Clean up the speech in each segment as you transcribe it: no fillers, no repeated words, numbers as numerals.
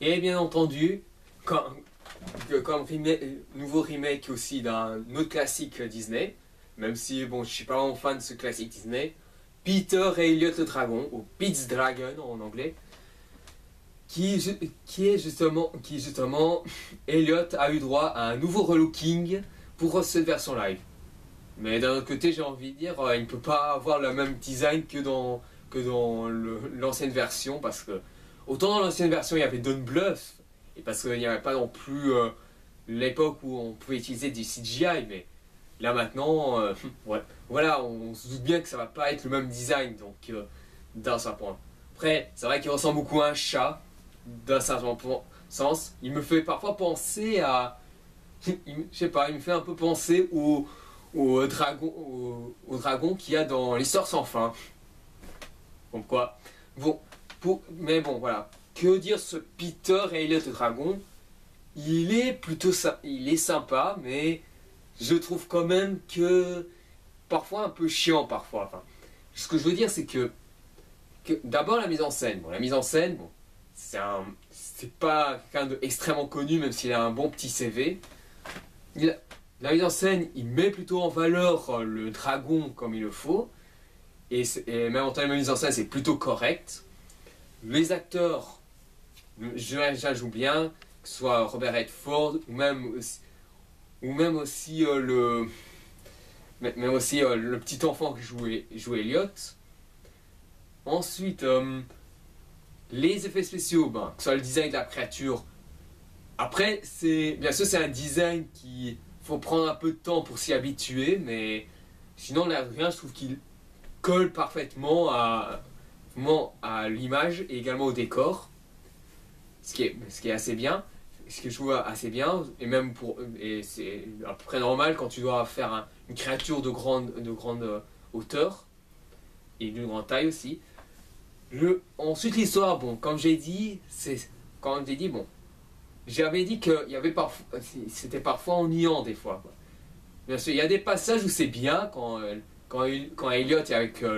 Et bien entendu, comme nouveau remake aussi d'un autre classique Disney, même si bon, je suis pas vraiment fan de ce classique Disney, Peter et Elliot le Dragon, ou Pete's Dragon en anglais, qui est justement, Elliot a eu droit à un nouveau relooking pour cette version live. Mais d'un autre côté, j'ai envie de dire, il ne peut pas avoir le même design que dans l'ancienne version, parce que autant dans l'ancienne version il y avait Don Bluth, et parce qu'il n'y avait pas non plus l'époque où on pouvait utiliser du CGI, mais là maintenant, ouais, voilà, on se doute bien que ça va pas être le même design, donc d'un certain point. Après, c'est vrai qu'il ressemble beaucoup à un chat, d'un certain sens. Il me fait parfois penser à, je sais pas, il me fait un peu penser au dragon qu'il y a dans l'Histoire sans fin. Comme quoi, bon, mais bon, voilà. Que dire ce Peter et Elliot le Dragon? Il est il est sympa, mais je trouve quand même que parfois un peu chiant parfois. Enfin, ce que je veux dire, c'est que d'abord la mise en scène. Bon, la mise en scène, bon, c'est pas quelqu'un d'extrêmement connu, même s'il a un bon petit CV. La mise en scène, il met plutôt en valeur le dragon comme il le faut. Et même en termes de mise en scène, c'est plutôt correct. Les acteurs, je joue bien, que ce soit Robert Redford ou même aussi, le petit enfant qui joue Elliot. Ensuite, les effets spéciaux, que ce soit le design de la créature. Après, bien sûr, c'est un design qui faut prendre un peu de temps pour s'y habituer, mais sinon, là, rien, je trouve qu'il colle parfaitement à l'image et également au décor, ce qui est assez bien, ce que je trouve assez bien, et c'est à peu près normal quand tu dois faire une créature de grande hauteur et d'une grande taille aussi. Ensuite l'histoire, bon, comme j'ai dit, bon, j'avais dit que c'était parfois ennuyant des fois, quoi. Bien sûr, il y a des passages où c'est bien quand Elliot est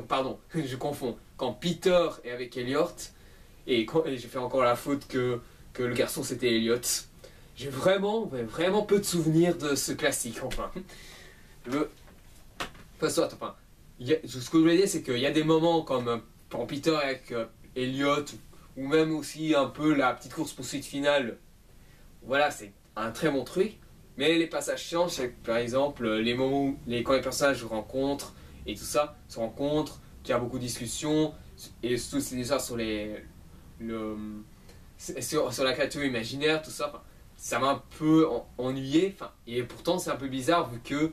pardon, je confonds. Quand Peter est avec Elliot, et j'ai fait encore la faute que le garçon c'était Elliot. J'ai vraiment peu de souvenirs de ce classique, enfin. Enfin, ce que je voulais dire, c'est qu'il y a des moments comme quand Peter est avec Elliot, ou même aussi un peu la petite course-poursuite finale. Voilà, c'est un très bon truc. Mais les passages chiants, c'est par exemple les moments où quand les personnages se rencontrent et tout ça, qu'il y a beaucoup de discussions, et surtout c'est déjà sur sur la créature imaginaire, tout ça. Enfin, ça m'a un peu ennuyé. Enfin, et pourtant c'est un peu bizarre vu que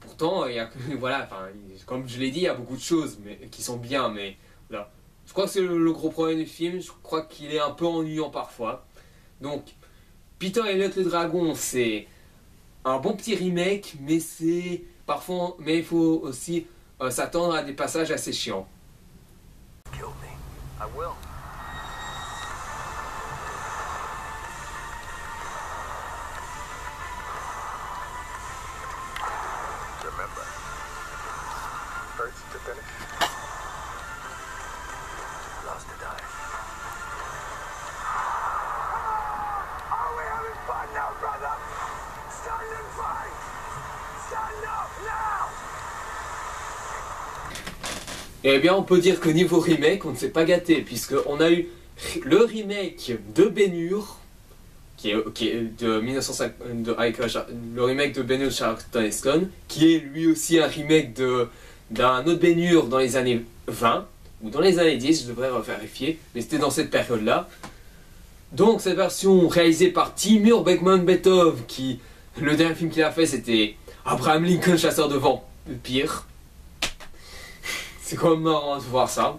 pourtant il y a voilà, enfin, comme je l'ai dit, il y a beaucoup de choses qui sont bien, mais voilà. Je crois que c'est le gros problème du film. Je crois qu'il est un peu ennuyant parfois. Donc Peter et Elliot le Dragon, c'est un bon petit remake, mais il faut aussi s'attendre à des passages assez chiants. Kill me. I will. Remember, first to finish, last to die. Are we having fun now, brother? Stand and fight! Stand up now! Eh bien, on peut dire que niveau remake, on ne s'est pas gâté, puisqu'on a eu le remake de Ben-Hur, qui est de 1950, avec le remake de Ben-Hur Charlton Heston, qui est lui aussi un remake d'un autre Ben-Hur dans les années 20, ou dans les années 10, je devrais vérifier, mais c'était dans cette période-là. Donc, cette version réalisée par Timur Bekmambetov, le dernier film qu'il a fait, c'était Abraham Lincoln, chasseur de vampires. C'est quand même marrant de voir ça.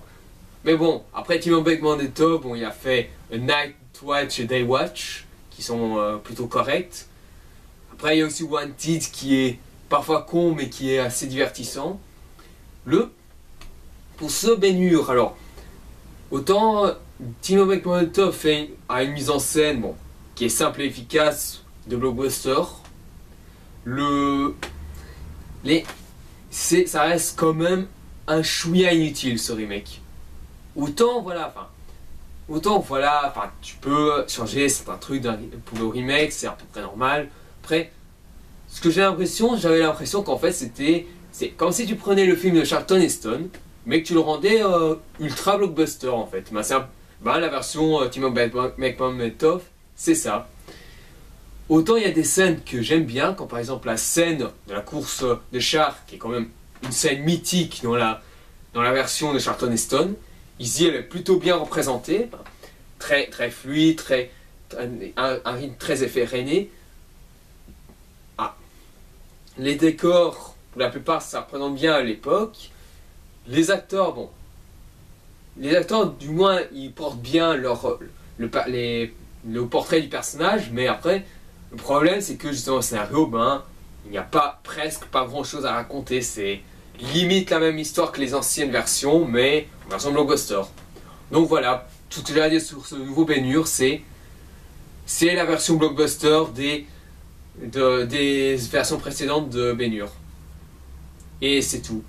Mais bon, après Timur Bekmambetov, bon, il a fait Night Watch et Day Watch, qui sont plutôt corrects. Après, il y a aussi Wanted, qui est parfois con, mais qui est assez divertissant. Pour ce Ben-Hur, alors, autant Timur Bekmambetov a une mise en scène, bon, qui est simple et efficace, de blockbuster. Ça reste quand même un chouïa inutile ce remake. Autant voilà, tu peux changer certains trucs pour le remake, c'est à peu près normal. Après, ce que j'avais l'impression qu'en fait c'est comme si tu prenais le film de Charlton Heston, mais que tu le rendais ultra blockbuster en fait. La version Timothy McMahon, c'est ça. Autant il y a des scènes que j'aime bien, comme par exemple la scène de la course de chars, qui est quand même une scène mythique dans la version de Charlton Heston. Ici, elle est plutôt bien représentée, très, très fluide, un rythme très effréné. Ah. Les décors, pour la plupart, ça représente bien à l'époque. Les acteurs, du moins, ils portent bien le portrait du personnage, mais après, le problème, c'est que justement, au scénario, il n'y a presque pas grand chose à raconter. C'est limite la même histoire que les anciennes versions, mais en version blockbuster. Donc voilà, tout ce que j'ai à dire sur ce nouveau Ben-Hur, c'est la version blockbuster des versions précédentes de Ben-Hur. Et c'est tout.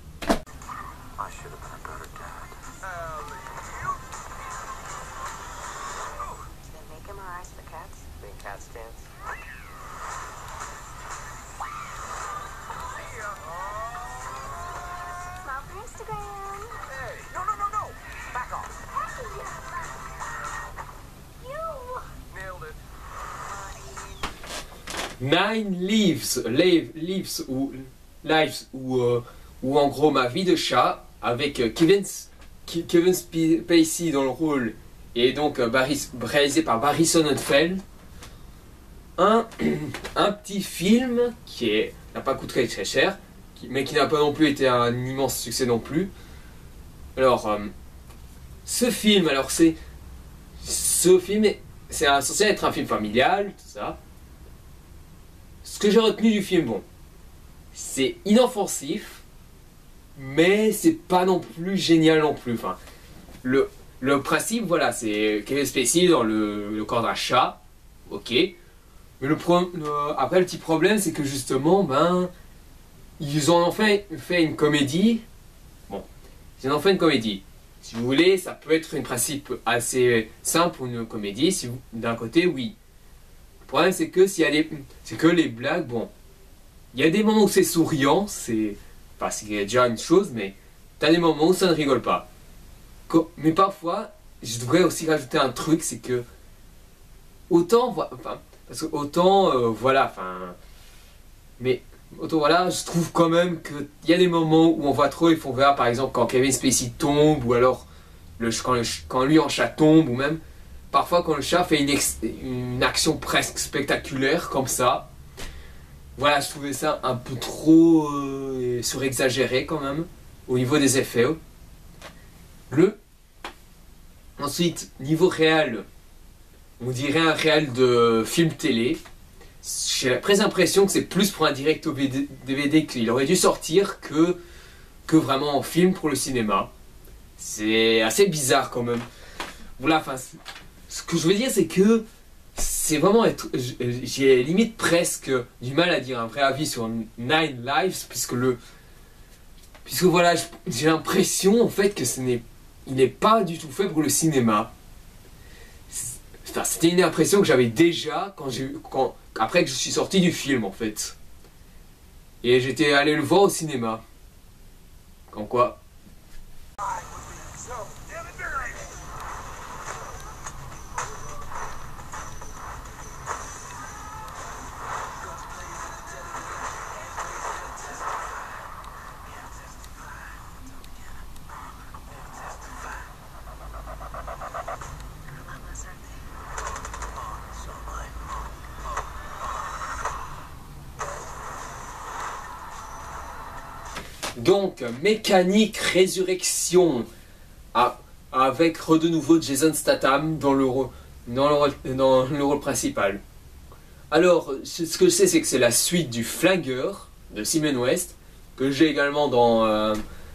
Nine Lives ou en gros Ma vie de chat avec Kevin Spacey dans le rôle et donc réalisé par Barry Sonnenfeld. Un petit film qui n'a pas coûté très cher, mais qui n'a pas non plus été un immense succès non plus. Alors, ce film c'est censé être un film familial, tout ça. Ce que j'ai retenu du film, c'est inoffensif, mais c'est pas non plus génial non plus. Enfin, le principe, voilà, c'est Kevin Spacey dans le corps d'un chat, ok. Mais après, le petit problème, c'est que justement, ils en ont fait une comédie. Bon, ils en ont fait une comédie. Si vous voulez, ça peut être un principe assez simple pour une comédie. D'un côté, oui. Le problème, c'est que les blagues, il y a des moments où c'est souriant, c'est déjà une chose, mais t'as des moments où ça ne rigole pas. Mais parfois, je devrais aussi rajouter un truc, c'est que je trouve quand même qu'il y a des moments où on voit trop, il faut voir par exemple quand Kevin Spacey tombe, ou alors quand lui en chat tombe, ou même parfois quand le chat fait une action presque spectaculaire comme ça. Voilà, je trouvais ça un peu trop surexagéré quand même, au niveau des effets. Ensuite, niveau réel, on dirait un réel de film télé. J'ai presque l'impression que c'est plus pour un direct au DVD qu'il aurait dû sortir que vraiment en film pour le cinéma. C'est assez bizarre quand même. Voilà, ce que je veux dire, c'est que c'est vraiment j'ai limite presque du mal à dire un vrai avis sur Nine Lives, puisque voilà, j'ai l'impression en fait que il n'est pas du tout fait pour le cinéma. C'était une impression que j'avais déjà après que je suis sorti du film en fait. Et j'étais allé le voir au cinéma. Comme quoi. Donc, Mécanique Résurrection, avec de nouveau Jason Statham dans le rôle principal. Alors, ce que je sais, c'est que c'est la suite du Flingueur de Simon West, que j'ai également dans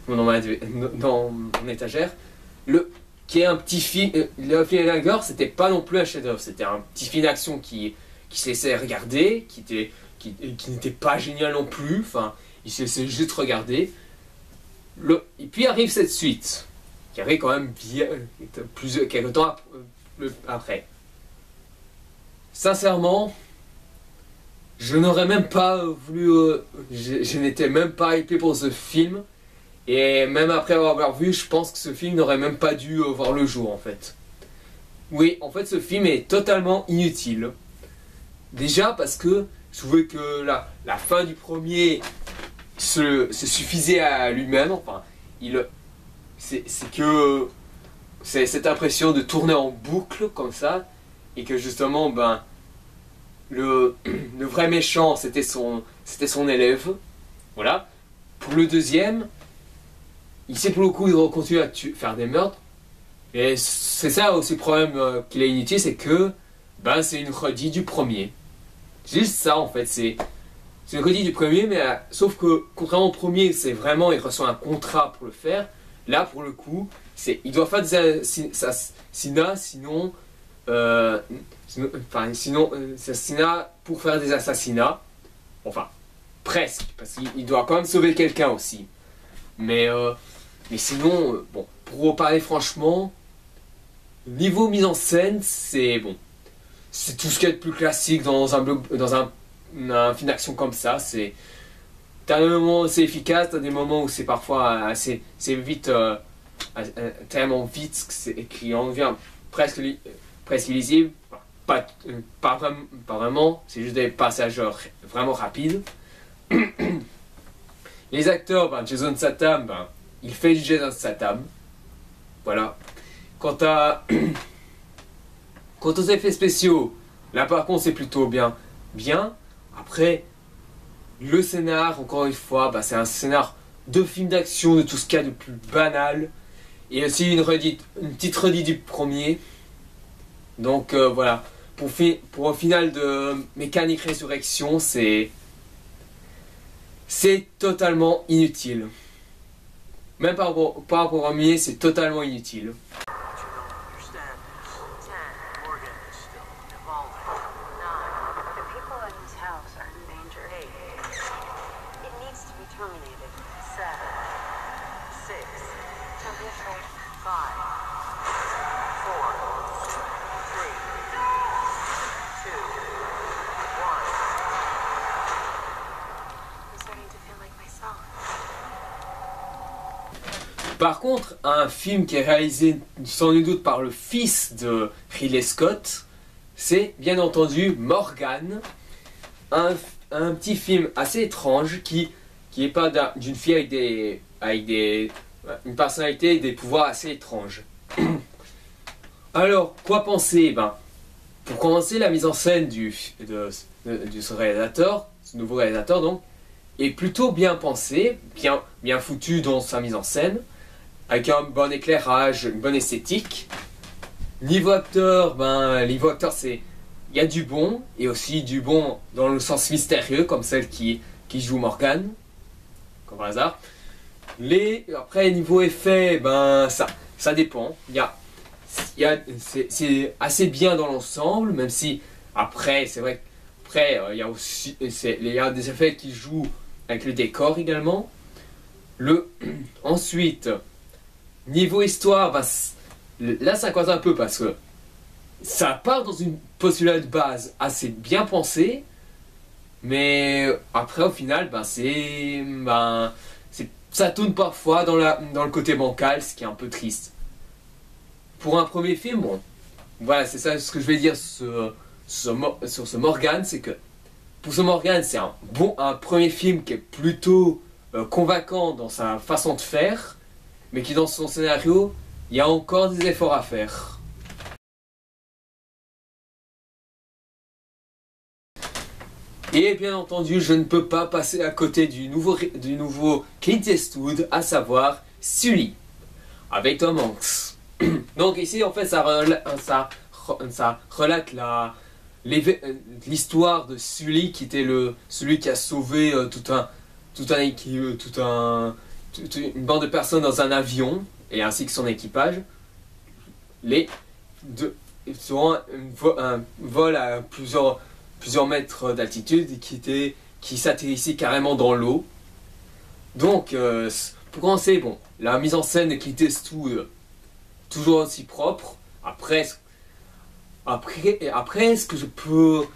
mon étagère. Qui est un petit film. Le film Flingueur, c'était pas non plus un chef-d'œuvre, c'était un petit film d'action qui se laissait regarder, qui n'était pas génial non plus. Enfin, il se laissait juste regarder. Et puis arrive cette suite, qui arrive quand même bien, quelques temps après. Sincèrement, je n'aurais même pas voulu... je n'étais même pas hypé pour ce film. Et même après avoir vu, je pense que ce film n'aurait même pas dû voir le jour en fait. Oui, en fait ce film est totalement inutile. Déjà parce que je trouvais que la fin du premier se suffisait à lui-même. Enfin, c'est que c'est cette impression de tourner en boucle comme ça. Et que justement, ben, le vrai méchant c'était son élève. Voilà. Pour le deuxième... Ici pour le coup il continue à faire des meurtres. Et c'est ça aussi le problème qu'il est inutile, c'est que ben, c'est une redite du premier. C'est juste ça en fait, c'est une redite du premier, mais sauf que contrairement au premier, c'est vraiment il reçoit un contrat pour le faire. Là pour le coup, il doit faire des assassinats, sinon assassinats pour faire des assassinats. Enfin, presque, parce qu'il doit quand même sauver quelqu'un aussi. Mais sinon, bon, pour parler franchement, niveau mise en scène, c'est bon. C'est tout ce qu'il y a de plus classique dans un film d'action comme ça. T'as des moments où c'est efficace, t'as des moments où c'est parfois c'est vite, tellement vite qu'il en devient presque illisible. Pas vraiment, c'est juste des passages vraiment rapides. Les acteurs, ben, Jason Statham, ben, il fait du Jason Statham. Voilà. Quant aux effets spéciaux, là par contre c'est plutôt bien. Après, le scénar, encore une fois, ben, c'est un scénar de film d'action, de tout ce qu'il y a de plus banal. Et aussi une petite redite du premier. Donc voilà. Pour un final de Mécanique Résurrection, c'est totalement inutile. Même par rapport au premier, c'est totalement inutile. Par contre, un film qui est réalisé sans nul doute par le fils de Ridley Scott, c'est bien entendu Morgan, un petit film assez étrange qui est pas d'une fille avec une personnalité et des pouvoirs assez étranges. Alors, quoi penser? Ben, pour commencer, la mise en scène de ce réalisateur, ce nouveau réalisateur donc, est plutôt bien pensée, bien foutu dans sa mise en scène, avec un bon éclairage, une bonne esthétique. Niveau acteur, il y a du bon, et aussi du bon dans le sens mystérieux, comme celle qui joue Morgan, comme par hasard. Après, niveau effet, ben ça dépend. C'est assez bien dans l'ensemble, même si après, c'est vrai qu'après, il y a des effets qui jouent avec le décor également. Ensuite, niveau histoire, bah, là ça coince un peu parce que ça part dans une postulat de base assez bien pensée, mais après au final, ça tourne parfois dans le côté bancal, ce qui est un peu triste. Pour un premier film, bon, voilà, c'est ça ce que je vais dire sur ce Morgan, c'est que pour ce Morgan, c'est un premier film qui est plutôt convaincant dans sa façon de faire, mais qui dans son scénario, il y a encore des efforts à faire. Et bien entendu, je ne peux pas passer à côté du nouveau Clint Eastwood, à savoir Sully, avec Tom Hanks. Donc ici, en fait, ça relate l'histoire de Sully, qui était celui qui a sauvé une bande de personnes dans un avion, et ainsi que son équipage. Sur un vol à plusieurs mètres d'altitude qui s'atterrissait carrément dans l'eau. Donc pour commencer, bon, la mise en scène qui teste tout, toujours aussi propre. Après, ce que je peux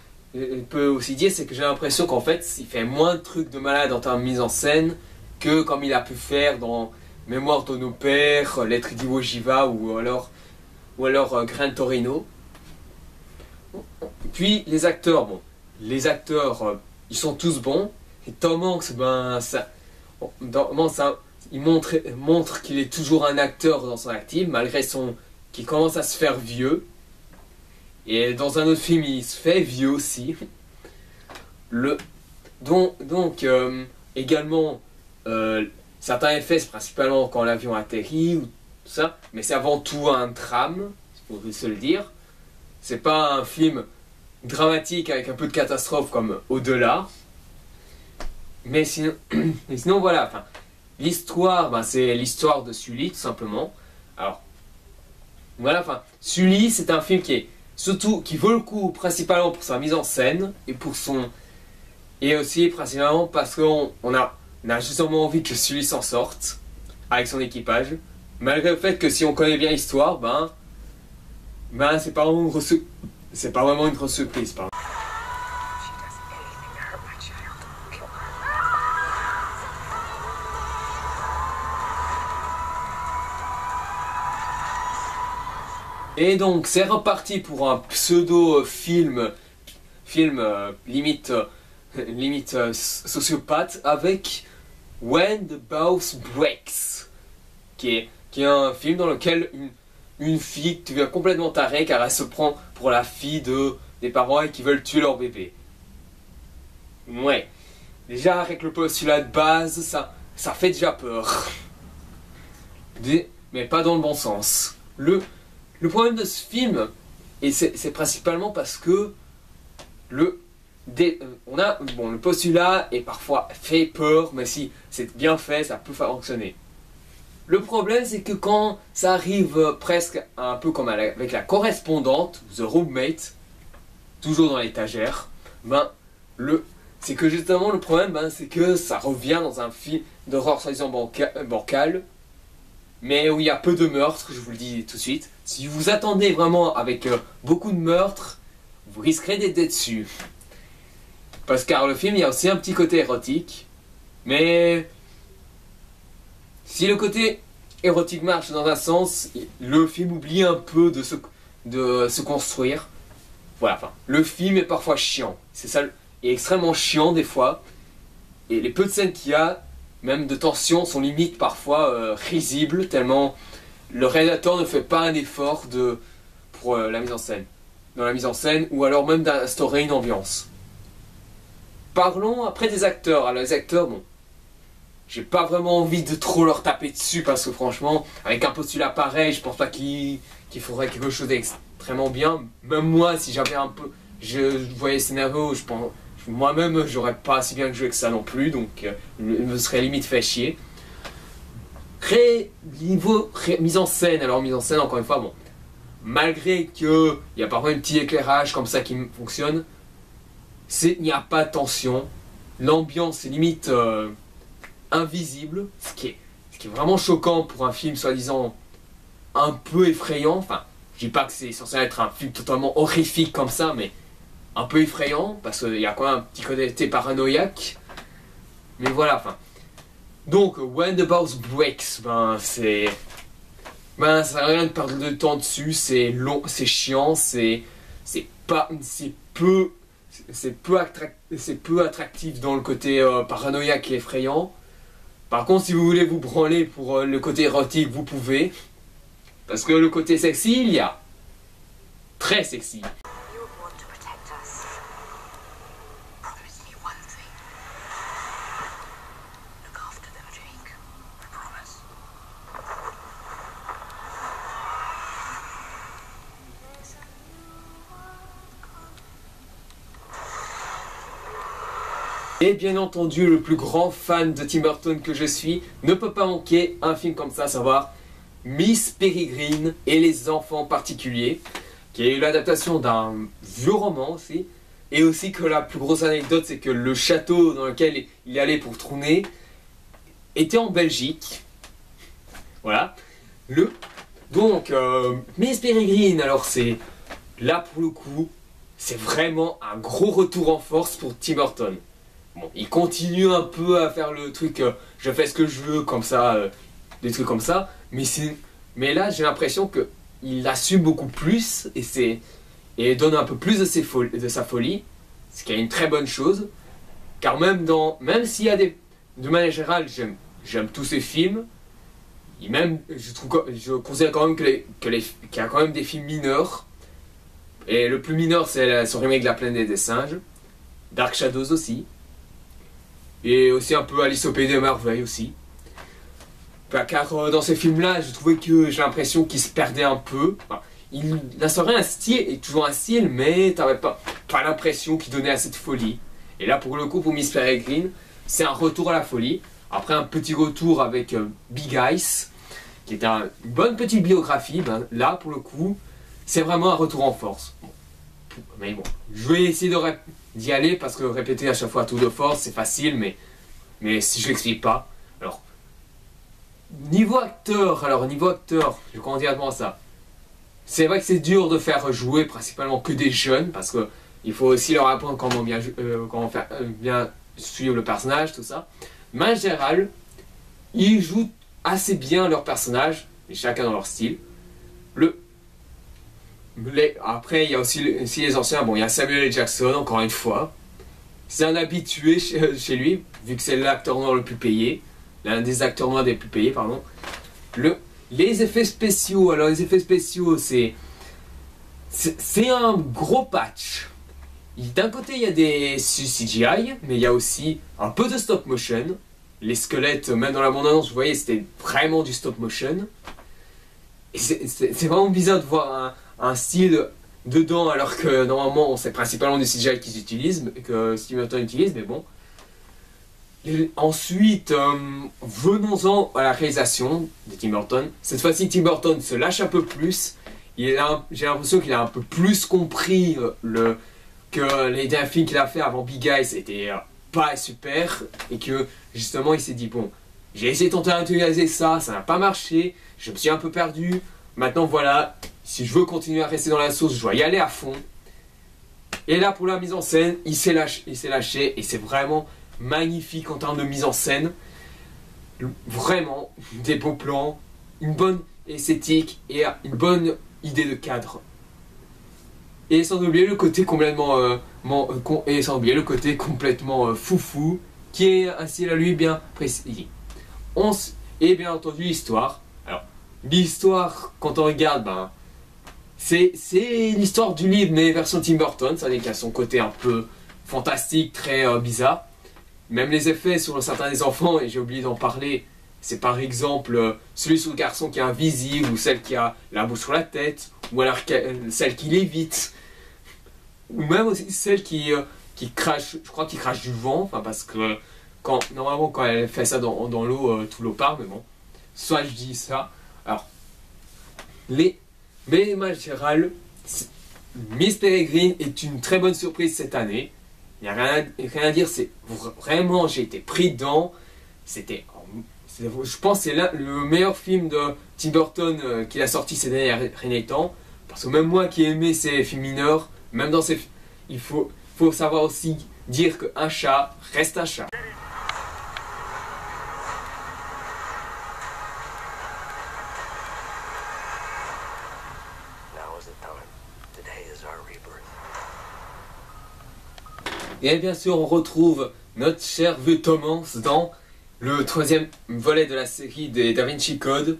aussi dire, c'est que j'ai l'impression qu'en fait, il fait moins de trucs de malade en termes de mise en scène que comme il a pu faire dans Mémoire de nos pères, Lettre d'Iwo Jiva ou alors Gran Torino. Puis les acteurs, bon, ils sont tous bons. Et Tom Hanks, il montre qu'il est toujours un acteur dans son acting, malgré qu'il commence à se faire vieux. Et dans un autre film, il se fait vieux aussi. Également, certains effets, c'est principalement quand l'avion atterrit ou tout ça, mais c'est avant tout un drame, pour se le dire. C'est pas un film dramatique avec un peu de catastrophe comme Au-delà. Mais sinon voilà, enfin, l'histoire, c'est l'histoire de Sully tout simplement. Alors, voilà, enfin, Sully, c'est un film qui vaut le coup principalement pour sa mise en scène et aussi principalement parce qu'on a justement envie que Sully s'en sorte avec son équipage, malgré le fait que si on connaît bien l'histoire, c'est pas vraiment une grosse surprise. Et donc c'est reparti pour un pseudo-film limite sociopathe avec When the Boss Breaks, qui est un film dans lequel une fille devient complètement tarée car elle se prend pour la fille des parents et qui veulent tuer leur bébé. Ouais, déjà avec le postulat de base, ça fait déjà peur. Mais pas dans le bon sens. Le problème de ce film, et c'est principalement parce que le postulat est parfois fait peur, mais si c'est bien fait, ça peut fonctionner. Le problème, c'est que quand ça arrive presque un peu comme avec la correspondante, The Roommate, toujours dans l'étagère, c'est que justement le problème, c'est que ça revient dans un film d'horreur soi-disant bancal, mais où il y a peu de meurtres, je vous le dis tout de suite. Si vous attendez vraiment avec beaucoup de meurtres, vous risquerez d'être déçus. Car le film, il y a aussi un petit côté érotique, mais si le côté érotique marche dans un sens, le film oublie un peu de se construire. Voilà, enfin, le film est parfois chiant. C'est ça, il est extrêmement chiant des fois, et les peu de scènes qu'il y a, même de tension, sont limite parfois risibles, tellement le réalisateur ne fait pas un effort pour la mise en scène. Dans la mise en scène, ou alors même d'instaurer une ambiance. Parlons après des acteurs. Alors les acteurs, j'ai pas vraiment envie de trop leur taper dessus, parce que franchement, avec un postulat pareil, je pense pas qu'il faudrait quelque chose d'extrêmement bien. Même moi, si j'avais je voyais le scénario, je pense... Moi-même, j'aurais pas si bien joué que ça non plus, donc je me serais limite fait chier. Niveau mise en scène, encore une fois, malgré qu'il y a parfois un petit éclairage comme ça qui fonctionne, il n'y a pas de tension. L'ambiance est limite invisible, ce qui est vraiment choquant pour un film soi-disant un peu effrayant. Enfin, je dis pas que c'est censé être un film totalement horrifique comme ça, mais un peu effrayant, parce qu'il y a quand même un petit côté paranoïaque. Mais voilà, enfin. Donc, When the Boss Breaks, ça sert à rien de perdre de temps dessus, c'est long, c'est chiant, c'est peu attractif dans le côté paranoïaque et effrayant. Par contre, si vous voulez vous branler pour le côté érotique, vous pouvez. Parce que le côté sexy, il y a. Très sexy. Et bien entendu, le plus grand fan de Tim Burton que je suis ne peut pas manquer un film comme ça, à savoir Miss Peregrine et les enfants particuliers, qui est l'adaptation d'un vieux roman aussi. Et aussi que la plus grosse anecdote, c'est que le château dans lequel il allait pour tourner était en Belgique. Voilà. Donc, Miss Peregrine, alors c'est... Là, pour le coup, c'est vraiment un gros retour en force pour Tim Burton. Bon, il continue un peu à faire le truc, je fais ce que je veux, comme ça, des trucs comme ça. Mais là, j'ai l'impression qu'il assume beaucoup plus et donne un peu plus de sa folie, ce qui est une très bonne chose. Car même s'il y a de manière générale, j'aime tous ces films. Et même, je considère quand même qu'il y a quand même des films mineurs. Et le plus mineur, c'est son remake de La Planète des Singes. Dark Shadows aussi. Et aussi un peu Alice au Pays des Merveilles aussi. Car dans ces films-là, je trouvais que j'ai l'impression qu'il se perdait un peu. Enfin, il instaurait un style, et toujours un style, mais t'avais pas l'impression qu'il donnait assez de folie. Et là, pour le coup, pour Miss Peregrine, c'est un retour à la folie. Après un petit retour avec Big Eyes, qui est une bonne petite biographie, ben, là, pour le coup, c'est vraiment un retour en force. Bon. Mais bon, je vais essayer d'y aller, parce que répéter à chaque fois tour de force, c'est facile, mais si je l'explique pas. Alors, niveau acteur, je comment dire ça. C'est vrai que c'est dur de faire jouer principalement que des jeunes, parce que il faut aussi leur apprendre comment bien suivre le personnage, tout ça. Mais en général, ils jouent assez bien leur personnage, et chacun dans leur style. Après, il y a aussi les anciens. Bon, il y a Samuel L. Jackson, encore une fois. C'est un habitué chez lui, vu que c'est l'acteur noir le plus payé. L'un des acteurs noirs des plus payés, pardon. Les effets spéciaux, alors les effets spéciaux, c'est un gros patch. D'un côté, il y a des CGI, mais il y a aussi un peu de stop motion. Les squelettes, même dans la bande-annonce, vous voyez, c'était vraiment du stop motion. Et c'est vraiment bizarre de voir un style dedans, alors que normalement, c'est principalement du CGI qu'ils utilisent, que Tim Burton utilise, mais bon. Et ensuite, venons-en à la réalisation de Tim Burton. Cette fois-ci, Tim Burton se lâche un peu plus. J'ai l'impression qu'il a un peu plus compris que les derniers films qu'il a fait avant Big Eyes étaient pas super, et que justement il s'est dit bon, j'ai essayé de tenter d'intelliger ça n'a pas marché, je me suis un peu perdu, maintenant voilà, si je veux continuer à rester dans la sauce, je dois y aller à fond. Et là pour la mise en scène, il s'est lâché et c'est vraiment magnifique en termes de mise en scène. Vraiment des beaux plans, une bonne esthétique et une bonne idée de cadre. Et sans oublier le côté complètement foufou, qui est un style à lui bien précis. Et bien entendu l'histoire. Alors, l'histoire, quand on regarde, ben, c'est l'histoire du livre, mais version Tim Burton, c'est-à-dire qu'il y a son côté un peu fantastique, très bizarre. Même les effets sur certains des enfants, et j'ai oublié d'en parler, c'est par exemple celui sur le garçon qui est invisible, ou celle qui a la bouche sur la tête, ou alors celle qui lévite. Ou même aussi celle qui crache, je crois qu'il crache du vent, enfin parce que normalement quand elle fait ça dans l'eau, tout l'eau part, mais bon, soit je dis ça. Alors, mais en général, Miss Peregrine est une très bonne surprise cette année. Il n'y a rien à dire, c'est vraiment, j'ai été pris dedans. Je pense que c'est le meilleur film de Tim Burton qu'il a sorti ces derniers temps. Parce que même moi qui ai aimé ces films mineurs, même dans ces... Il faut savoir aussi dire qu'un chat reste un chat. Et bien sûr, on retrouve notre cher vieux Thomas dans le troisième volet de la série des Da Vinci Code,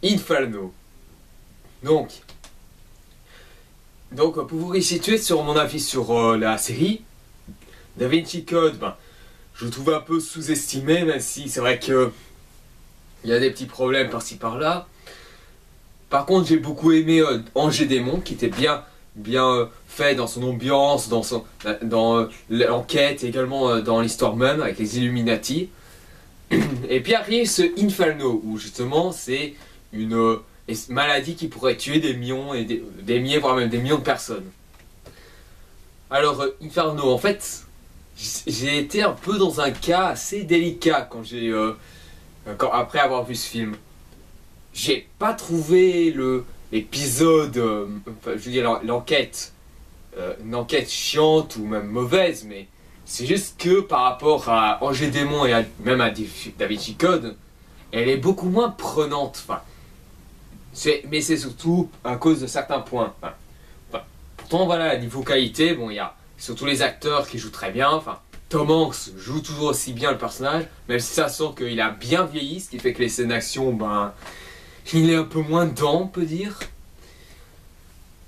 Inferno. Donc, pour vous resituer sur mon avis sur la série, Da Vinci Code, ben, je le trouve un peu sous-estimé, même si c'est vrai que il y a des petits problèmes par-ci par-là. Par contre, j'ai beaucoup aimé Angers Démon, qui était bien fait dans son ambiance, dans l'enquête et également dans l'histoire même, avec les Illuminati. Et puis arrive ce Inferno, où justement c'est une maladie qui pourrait tuer des millions, et des milliers, voire même des millions de personnes. Alors Inferno, en fait, j'ai été un peu dans un cas assez délicat après avoir vu ce film. j'ai pas trouvé l'épisode, enfin, je veux dire l'enquête, une enquête chiante ou même mauvaise, mais c'est juste que par rapport à Angers Démon et même à Da Vinci Code, elle est beaucoup moins prenante. Enfin, mais c'est surtout à cause de certains points. Pourtant, voilà, niveau qualité, bon, il y a surtout les acteurs qui jouent très bien. Enfin, Tom Hanks joue toujours aussi bien le personnage, même si ça sent qu'il a bien vieilli, ce qui fait que les scènes d'action, ben, il est un peu moins dedans, on peut dire.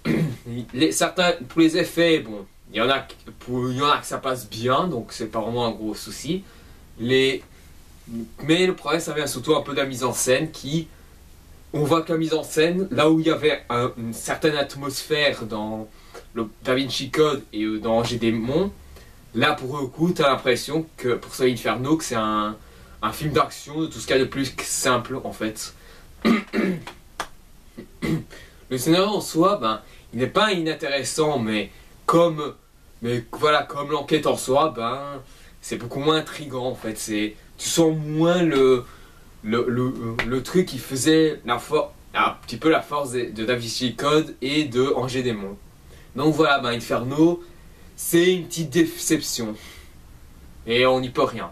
Pour les effets, bon, il y en a que ça passe bien, donc c'est pas vraiment un gros souci. Mais le problème, ça vient surtout un peu de la mise en scène qui... On voit que la mise en scène, là où il y avait une certaine atmosphère dans le Da Vinci Code et dans Angers Démon, là pour le coup, tu as l'impression que pour Soleil Inferno, que c'est un film d'action de tout ce qu'il y a de plus simple en fait. Le scénario en soi, ben, il n'est pas inintéressant, mais voilà, comme l'enquête en soi, ben, c'est beaucoup moins intriguant en fait. Tu sens moins le truc qui faisait un petit peu la force de Da Vinci Code et de Angers Démon. Donc voilà, ben Inferno, c'est une petite déception. Et on n'y peut rien.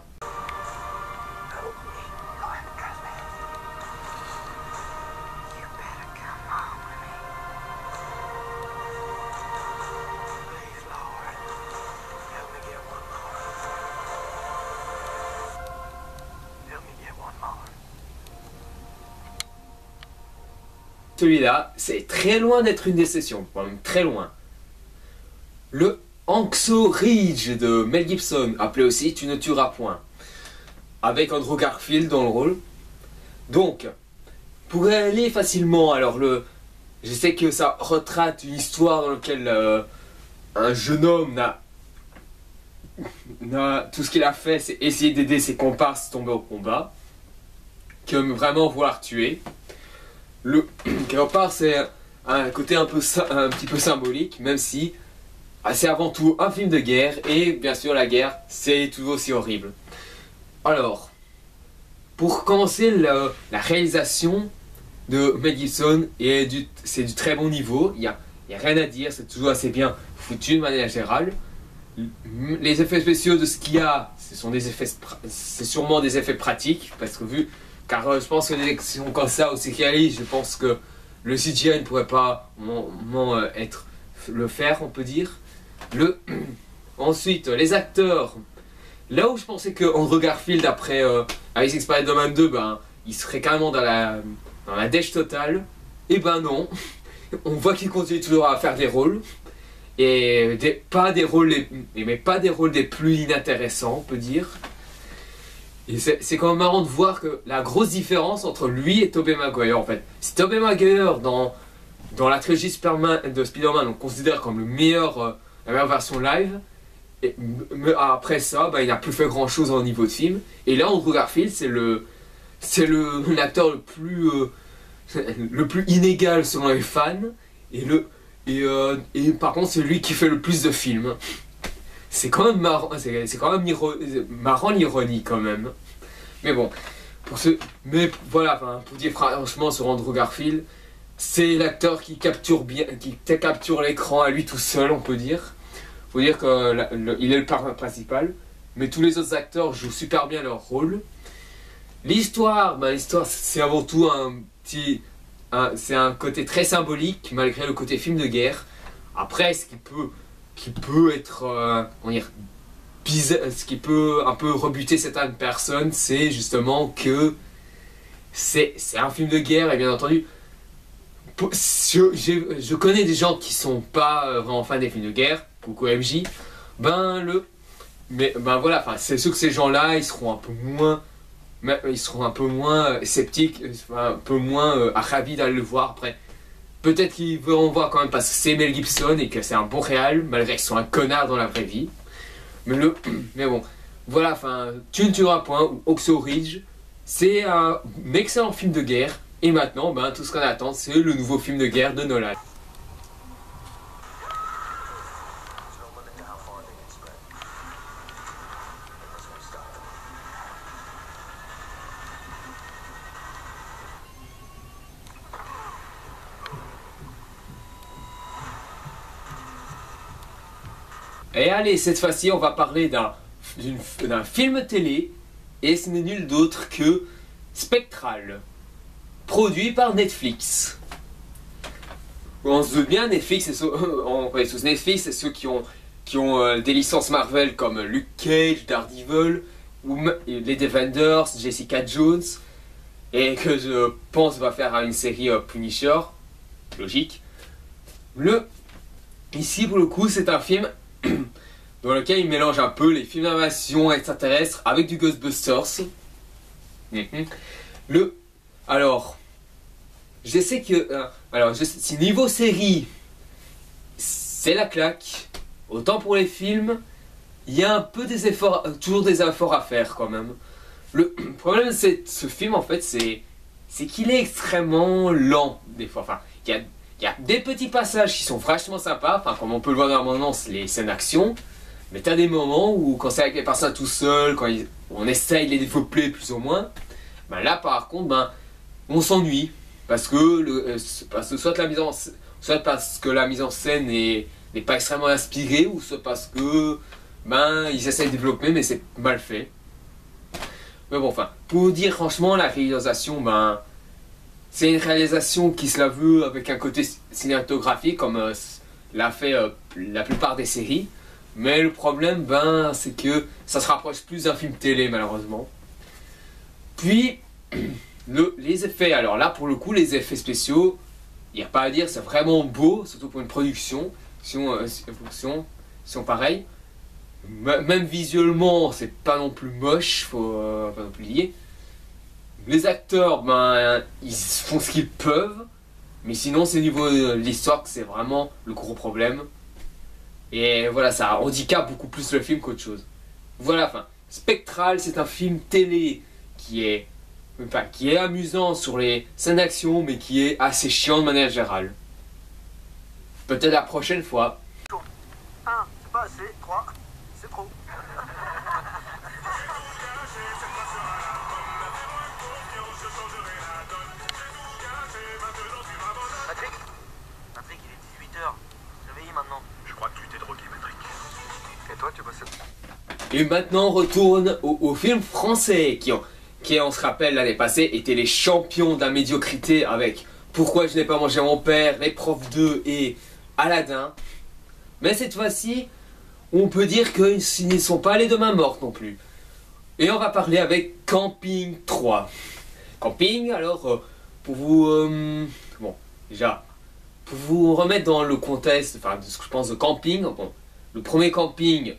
Celui-là, c'est très loin d'être une déception, même très loin. Le Hacksaw Ridge de Mel Gibson, appelé aussi Tu ne tueras point, avec Andrew Garfield dans le rôle. Donc, pour y aller facilement, alors je sais que ça retrace une histoire dans laquelle un jeune homme tout ce qu'il a fait, c'est essayer d'aider ses comparses tombés au combat, comme vraiment vouloir tuer. Quelque part, c'est un côté un petit peu symbolique, même si c'est avant tout un film de guerre, et bien sûr la guerre, c'est toujours aussi horrible. Alors, pour commencer, la réalisation de Mel Gibson, c'est du très bon niveau, il y a rien à dire, c'est toujours assez bien foutu de manière générale. Les effets spéciaux de ce qu'il y a, c'est sûrement des effets pratiques, parce que car je pense que des actions comme ça aussi réalistes, je pense que le CGI ne pourrait pas le faire, on peut dire. Ensuite, les acteurs. Là où je pensais que Andrew Garfield, après Amazing Spider-Man 2, ben, il serait carrément dans la dèche totale. Et ben non. On voit qu'il continue toujours à faire des rôles. Et pas des rôles des plus inintéressants, on peut dire. Et c'est quand même marrant de voir que la grosse différence entre lui et Tobey Maguire en fait. Si Tobey Maguire dans la trilogie de Spider-Man on considère comme la meilleure version live, mais après ça il n'a plus fait grand chose au niveau de film. Et là Andrew Garfield c'est l'acteur le plus inégal selon les fans et par contre c'est lui qui fait le plus de films. C'est quand même marrant, c'est quand même marrant l'ironie quand même. Mais bon, mais voilà, pour dire franchement sur Andrew Garfield, c'est l'acteur qui capture l'écran à lui tout seul, on peut dire. Faut dire qu'il est le personnage principal, mais tous les autres acteurs jouent super bien leur rôle. L'histoire, c'est avant tout c'est un côté très symbolique malgré le côté film de guerre. Après, ce qui peut être bizarre, ce qui peut un peu rebuter certaines personnes, c'est justement que c'est un film de guerre et bien entendu je connais des gens qui sont pas vraiment fans des films de guerre, beaucoup MJ, mais voilà, c'est sûr que ces gens-là ils seront un peu moins sceptiques, un peu moins ravis d'aller le voir. Après peut-être qu'ils verront voir quand même parce que c'est Mel Gibson et que c'est un bon réal, malgré qu'ils sont un connard dans la vraie vie. Mais bon, voilà, Tu ne tueras point ou Hacksaw Ridge, c'est un excellent film de guerre. Et maintenant, tout ce qu'on attend, c'est le nouveau film de guerre de Nolan. Et allez, cette fois-ci, on va parler d'un film télé, et ce n'est nul d'autre que Spectral, produit par Netflix. On se doute bien, Netflix, on connaît tous Netflix, c'est ceux qui ont des licences Marvel comme Luke Cage, Daredevil, ou les Defenders, Jessica Jones, et que je pense va faire une série Punisher, logique. Ici, pour le coup, c'est un film dans lequel il mélange un peu les films d'invasion extraterrestre avec du Ghostbusters. Alors, je sais que... si niveau série, c'est la claque, autant pour les films, il y a un peu des efforts, toujours des efforts à faire quand même. Le problème de ce film, en fait, c'est qu'il est extrêmement lent, des fois. Enfin, il y a des petits passages qui sont vachement sympas, enfin, comme on peut le voir dans l'abondance, les scènes d'action. Mais t'as des moments où, quand c'est avec les personnages tout seuls, on essaye de les développer plus ou moins, ben là, par contre, on s'ennuie. Parce que, soit parce que la mise en scène n'est pas extrêmement inspirée, ou soit parce que ils essayent de développer mais c'est mal fait. Mais bon, enfin, pour vous dire franchement, la réalisation, c'est une réalisation qui se la veut avec un côté cinématographique comme l'a fait la plupart des séries. Mais le problème, c'est que ça se rapproche plus d'un film télé malheureusement. Puis les effets, alors là pour le coup les effets spéciaux, il n'y a pas à dire, c'est vraiment beau, surtout pour une production, si on pareil. Même visuellement, c'est pas non plus moche, faut pas non plus lier. Les acteurs, ils font ce qu'ils peuvent, mais sinon c'est au niveau de l'histoire que c'est vraiment le gros problème. Et voilà, ça handicape beaucoup plus le film qu'autre chose. Voilà, enfin, Spectral, c'est un film télé qui est amusant sur les scènes d'action, mais qui est assez chiant de manière générale. Peut-être la prochaine fois. 1, c'est pas assez. 3, c'est trop. Patrick, il est 18h. Réveillez maintenant. Je crois que tu t'es drogué, Patrick. Et toi, tu bosses. Et maintenant, on retourne au film français qui, on se rappelle, l'année passée, étaient les champions de la médiocrité avec Pourquoi je n'ai pas mangé mon père, Les Profs 2 et Aladdin. Mais cette fois-ci, on peut dire qu'ils ne sont pas les deux mains mortes non plus. Et on va parler avec Camping 3. Camping, alors, pour vous... déjà, pour vous remettre dans le contexte, de ce que je pense de Camping, le premier Camping,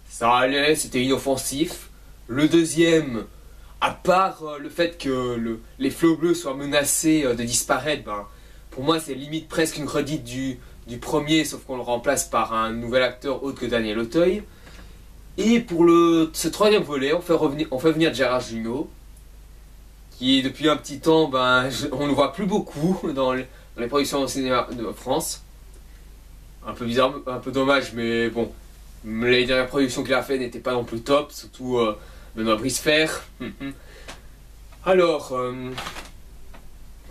ça allait, c'était inoffensif. Le deuxième, à part le fait que les flots bleus soient menacés de disparaître, pour moi c'est limite presque une redite du premier, sauf qu'on le remplace par un nouvel acteur autre que Daniel Auteuil. Et pour ce troisième volet, on fait venir Gérard Jugnot, qui depuis un petit temps, on ne le voit plus beaucoup dans les productions au cinéma de France. Un peu bizarre, un peu dommage, mais bon, les dernières productions qu'il a fait n'étaient pas non plus top, surtout Benoît Brisefer. Alors,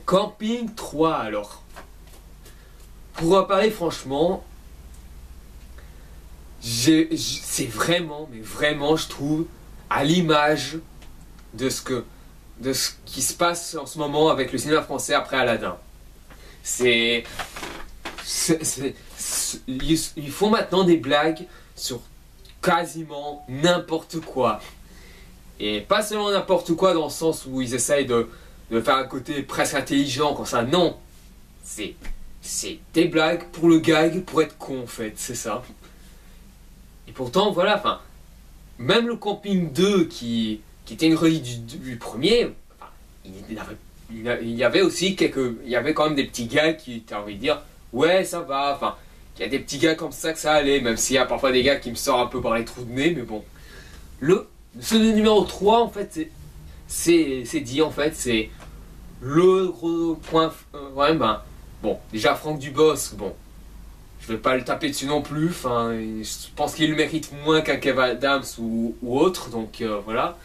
Camping 3, alors. Pour en parler franchement, c'est vraiment, mais vraiment, je trouve, à l'image de ce qui se passe en ce moment avec le cinéma français après Aladdin. Ils font maintenant des blagues sur quasiment n'importe quoi. Et pas seulement n'importe quoi dans le sens où ils essayent de faire un côté presque intelligent comme ça, non. C'est des blagues pour le gag, pour être con en fait, c'est ça. Et pourtant, voilà, même le Camping 2 qui était une redite du premier, il y avait aussi il y avait quand même des petits gags qui t'as envie de dire, ouais, ça va, il y a des petits gars comme ça que ça allait, même s'il y a parfois des gars qui me sortent un peu par les trous de nez, mais bon. Ce numéro 3, en fait, c'est dit, en fait, c'est le gros point, bon, déjà Franck Dubosc, bon, je vais pas le taper dessus non plus, je pense qu'il le mérite moins qu'un Kev Adams ou autre, donc voilà.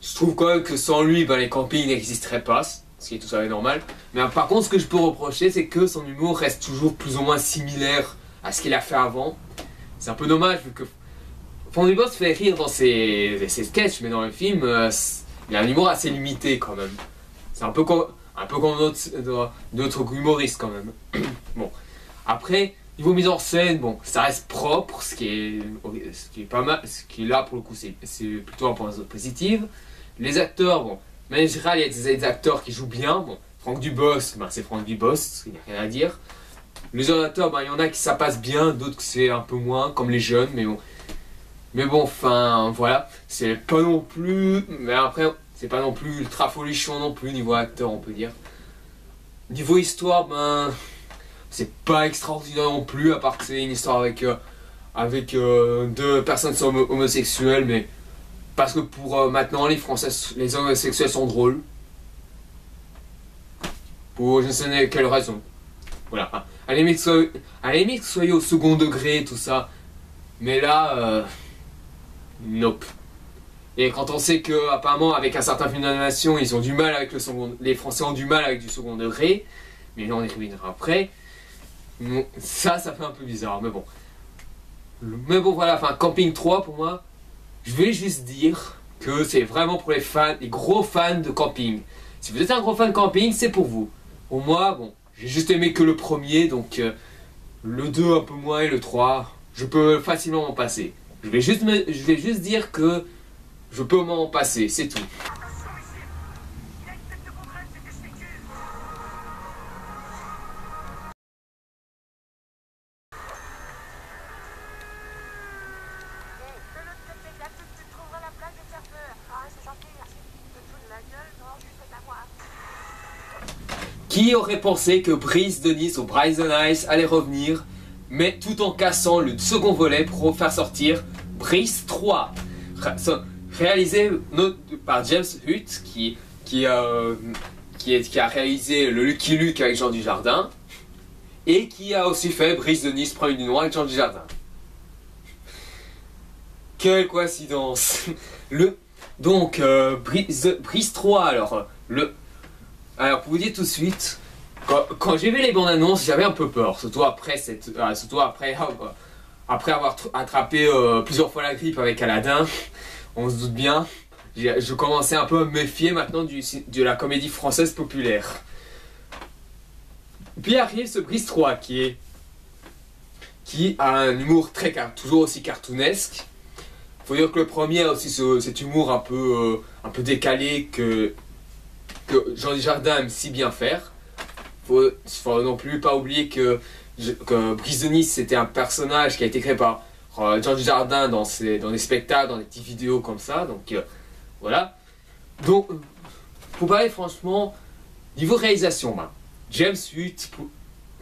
Je trouve quand même que sans lui, les campings n'existeraient pas, ce qui est tout à fait normal. Mais par contre, ce que je peux reprocher, c'est que son humour reste toujours plus ou moins similaire à ce qu'il a fait avant. c'est un peu dommage vu que Franck Dubosc fait rire dans ses sketchs, mais dans le film, il y a un humour assez limité quand même. C'est un peu comme d'autres humoristes quand même. Bon, après, niveau mise en scène, bon, ça reste propre, ce qui est pas mal, ce qui est là pour le coup, c'est plutôt un point positif. Les acteurs, bon, mais en général, il y a des acteurs qui jouent bien. Bon, Franck Dubosc, ben, c'est Franck Dubosc, il n'y a rien à dire. Les autres acteurs, ben, il y en a qui ça passe bien, d'autres que c'est un peu moins, comme les jeunes, mais bon. Mais bon, enfin, voilà, c'est pas non plus, mais après, c'est pas non plus ultra folichon non plus, niveau acteur, on peut dire. Niveau histoire, ben, c'est pas extraordinaire non plus, à part que c'est une histoire avec deux personnes qui sont homosexuelles, mais parce que pour maintenant, les homosexuels sont drôles. Pour je ne sais quelle raison. Voilà. À la limite, soyez au second degré, tout ça. Mais là, nope. Et quand on sait que apparemment avec un certain film d'animation, ils ont du mal avec les Français ont du mal avec du second degré, mais là on y reviendra après. Bon, ça fait un peu bizarre, mais bon. Mais bon voilà, enfin Camping 3 pour moi, je vais juste dire que c'est vraiment pour les fans, les gros fans de camping. Si vous êtes un gros fan de camping, c'est pour vous. Pour moi, bon, j'ai juste aimé que le premier, donc le 2 un peu moins et le 3, je peux facilement m'en passer. Je vais juste dire que je peux m'en passer, c'est tout. Qui aurait pensé que Brise de Nice ou Bryce the Nice allait revenir, mais tout en cassant le second volet pour faire sortir Brise 3, réalisé par James Hutt, qui a réalisé le Lucky Luke avec Jean Dujardin, et qui a aussi fait Brise de Nice, Premier du Noir avec Jean Dujardin. Quelle coïncidence. Donc, Brise 3, alors, pour vous dire tout de suite, quand j'ai vu les bandes annonces, j'avais un peu peur, surtout après avoir attrapé plusieurs fois la grippe avec Aladdin, on se doute bien. Je commençais un peu à me méfier maintenant de la comédie française populaire. Puis arrive ce Brise 3 qui a un humour toujours aussi cartoonesque. Faut dire que le premier a aussi cet humour un peu décalé que Jean Dujardin aime si bien faire. Faut non plus pas oublier que Brise de Nice c'était un personnage qui a été créé par Jean Dujardin dans des spectacles, dans des petites vidéos comme ça, donc voilà. Donc, pour parler franchement, niveau réalisation, James Hutt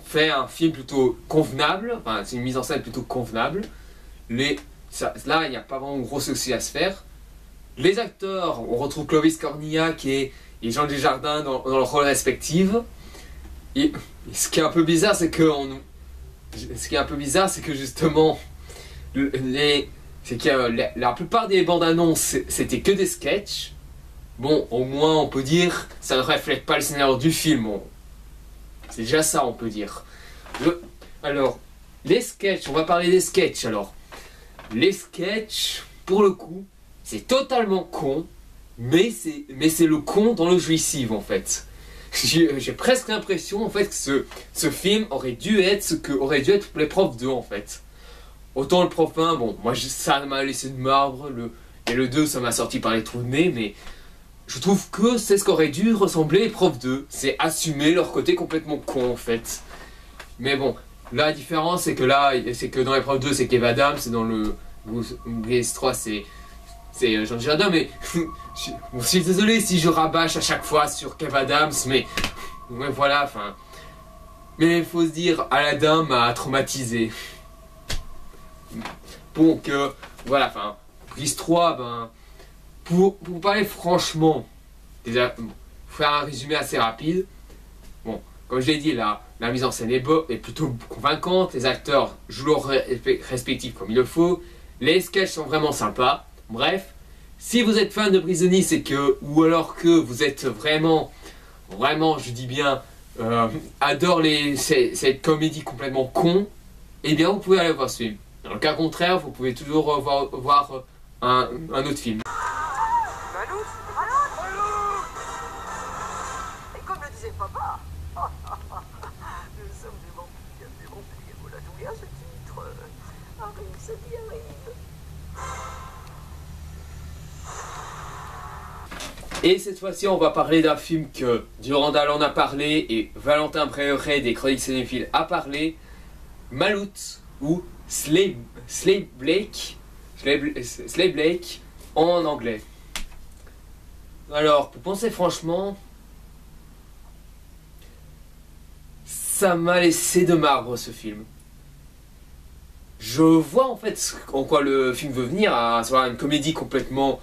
fait un film plutôt convenable, enfin c'est une mise en scène plutôt convenable. Là, il n'y a pas vraiment gros souci à se faire. Les acteurs, on retrouve Clovis Cornillac et Jean Dujardin dans leurs rôles respectifs. Et ce qui est un peu bizarre, c'est que justement, la plupart des bandes annonces, c'était que des sketchs. Bon, au moins on peut dire, ça ne reflète pas le scénario du film. C'est déjà ça, on peut dire. Alors, les sketchs, on va parler des sketchs. Alors, les sketchs, pour le coup, c'est totalement con. Mais c'est le con dans le jouissif en fait. J'ai presque l'impression en fait que ce film aurait dû être ce que aurait dû être les profs 2 en fait. Autant le prof 1, bon, moi ça m'a laissé de marbre, et le 2 ça m'a sorti par les trous de nez, mais je trouve que c'est ce qu'aurait dû ressembler les profs 2. C'est assumer leur côté complètement con en fait. Mais bon, la différence c'est que dans les profs 2 c'est Kev Adams, c'est dans le BS3 c'est Jean Dujardin, mais je suis désolé si je rabâche à chaque fois sur Kev Adams, mais voilà, enfin. Mais il faut se dire, Aladdin m'a traumatisé. Donc, voilà, enfin, Brise 3, pour parler franchement, déjà, faire un résumé assez rapide. Bon, comme je l'ai dit, la mise en scène est plutôt convaincante, les acteurs jouent leur respectif comme il le faut, les sketchs sont vraiment sympas. Bref, si vous êtes fan de Brise de Nice ou alors que vous êtes vraiment, je dis bien, adore cette comédie complètement con, eh bien vous pouvez aller voir ce film. Dans le cas contraire, vous pouvez toujours voir un autre film. Malouf, Malouf. Et comme le disait papa, nous sommes des vampires, voilà d'où vient ce titre. Arrive ce qui arrive. Et cette fois-ci, on va parler d'un film que Durandal en a parlé et Valentin Bréheret des Chroniques Cinéphiles a parlé, Maloot ou Slave Blake en anglais. Alors, pour penser franchement, ça m'a laissé de marbre ce film. Je vois en fait en quoi le film veut venir, à savoir une comédie complètement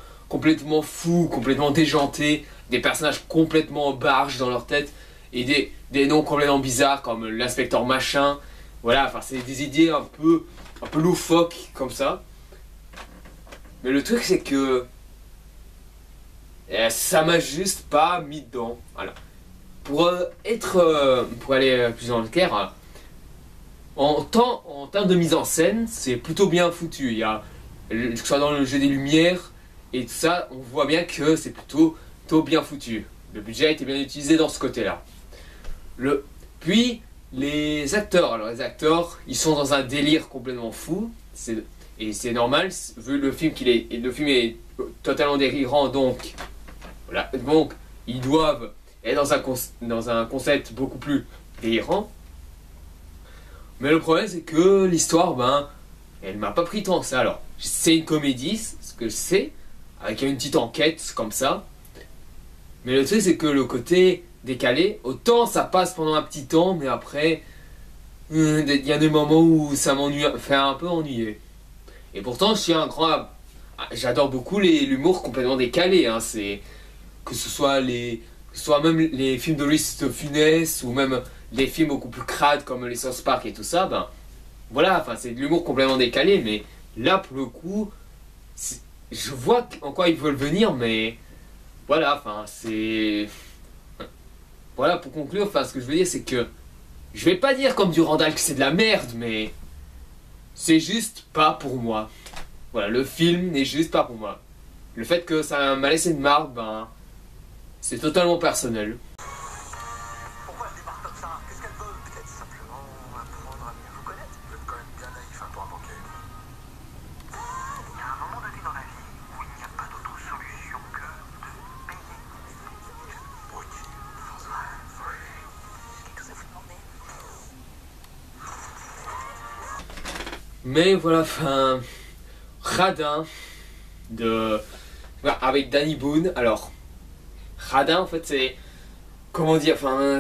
fou, complètement déjanté, des personnages complètement barges dans leur tête et des noms complètement bizarres comme l'inspecteur machin. Voilà, enfin c'est des idées un peu loufoques comme ça. Mais le truc c'est que ça m'a juste pas mis dedans. Voilà. Pour aller plus dans le clair, en termes de mise en scène, c'est plutôt bien foutu. Il y a, que ce soit dans le jeu des lumières et tout ça, on voit bien que c'est plutôt bien foutu. Le budget a été bien utilisé dans ce côté-là. Puis, les acteurs. Alors, les acteurs, ils sont dans un délire complètement fou. Et c'est normal, vu le film le film est totalement délirant, donc, voilà. Donc, ils doivent être dans un concept beaucoup plus délirant. Mais le problème, c'est que l'histoire, elle m'a pas pris tant que ça. Alors, c'est une comédie, ce que je sais, avec une petite enquête comme ça. Mais le truc, c'est que le côté décalé, autant ça passe pendant un petit temps, mais après, il y a des moments où ça fait un peu ennuyer. Et pourtant, je suis un grand... J'adore beaucoup l'humour complètement décalé. Hein. Que ce soit même les films de Louis de Funès, ou même les films beaucoup plus crades comme les South Park et tout ça, voilà, enfin c'est de l'humour complètement décalé, mais là pour le coup, je vois en quoi ils veulent venir, mais voilà, enfin c'est... Voilà, pour conclure, enfin ce que je veux dire c'est que, je vais pas dire comme Durandal que c'est de la merde, mais c'est juste pas pour moi. Voilà, le film n'est juste pas pour moi. Le fait que ça m'a laissé de marbre, c'est totalement personnel. Pourquoi elle débarque comme ça? Qu'est-ce qu'elle veut? Peut-être simplement apprendre à mieux vous connaître. Vous êtes quand même bien naïf pour un banquier. Il y a un moment donné dans la vie où il n'y a pas d'autre solution que de payer. Oui. Quelque chose à vous demander? Mais voilà, enfin... Radin avec Danny Boone. Alors, Radin en fait c'est... Comment dire, enfin...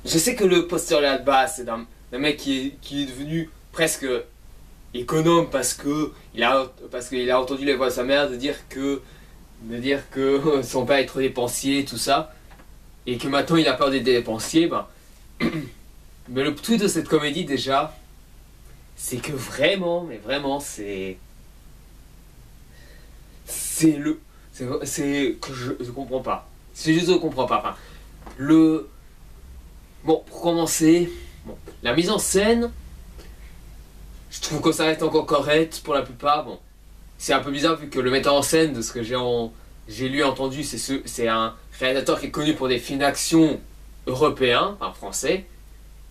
Je sais que le poster là de base c'est d'un mec qui est devenu presque économe parce qu'il a entendu les voix de sa mère de dire que son père est trop dépensier, tout ça. Et que maintenant il a peur des dépensiers, Mais le truc de cette comédie déjà, c'est que vraiment, mais vraiment, c'est que je comprends pas. C'est juste que je comprends pas. Enfin, bon, pour commencer, la mise en scène, je trouve que ça reste encore correct pour la plupart. Bon, c'est un peu bizarre vu que le metteur en scène, de ce que j'ai lu et entendu, c'est un réalisateur qui est connu pour des films d'action européens, français,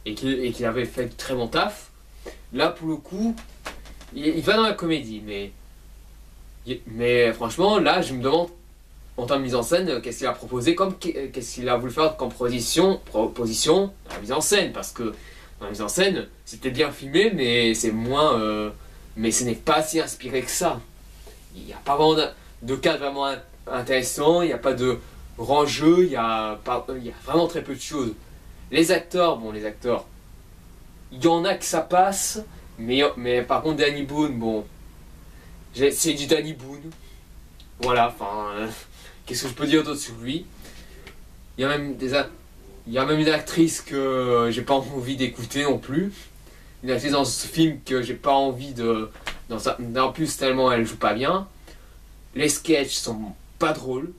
et qui avait fait de très bon taf. Là, pour le coup, il va dans la comédie, mais franchement, là, je me demande, en termes de mise en scène, qu'est-ce qu'il a proposé, qu'est-ce qu'il a voulu faire comme proposition dans la mise en scène, parce que dans la mise en scène, c'était bien filmé, mais c'est moins, mais ce n'est pas si inspiré que ça. Il n'y a pas vraiment de cadre vraiment intéressant, il n'y a pas de grand jeu, il y a vraiment très peu de choses. Les acteurs, il y en a que ça passe, mais par contre Danny Boone, c'est du Danny Boone. Voilà, enfin, qu'est-ce que je peux dire d'autre sur lui? Il y a même une actrice que j'ai pas envie d'écouter non plus. Une actrice dans ce film que j'ai pas envie de... En plus, tellement elle joue pas bien. Les sketchs sont pas drôles.